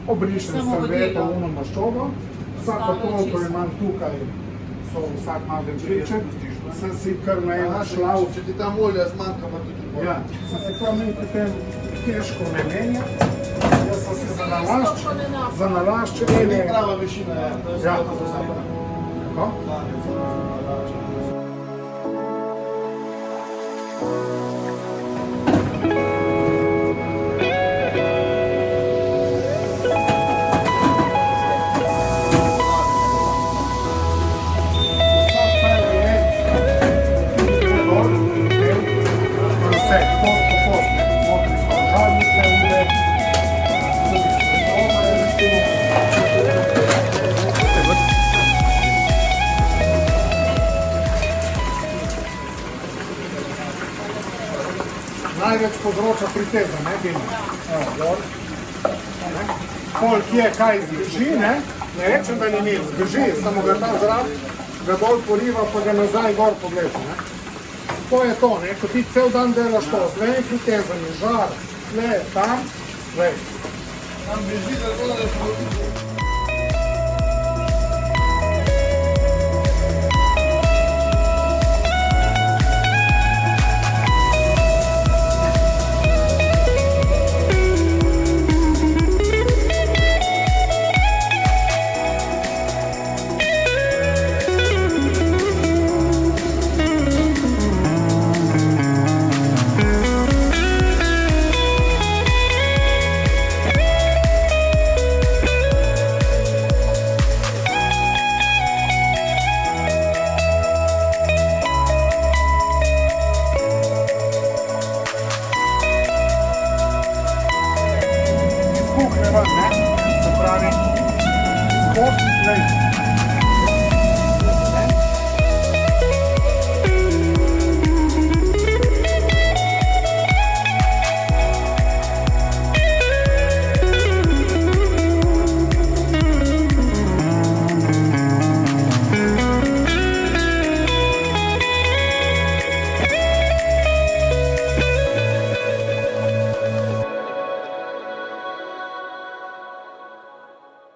Obrišem serveto, uno maščobo, vsako toliko imam tukaj, vsak ima večerček, sem si kar na eno šlav. Če ti tam olja zmanjka, pa tudi bolj. Ja, sem si kar nekaj potem težko ne menja. Jaz sem si za nalašč To ni prava višina, ja. Ja. Kako? Največ povzroča priteza, ne, Bina? Evo, gor. Pol, kje kaj zdrži, ne rečem, da ni nič, zdrži, samo ga ta zrak, ga dol poriva, pa ga nazaj gor pogleša, ne. To je to, ne, ko ti cel dan delaš to, z venim pritezami, žar, tle, tam, vej. Tam beži, da to da smo... Se pravi, skok,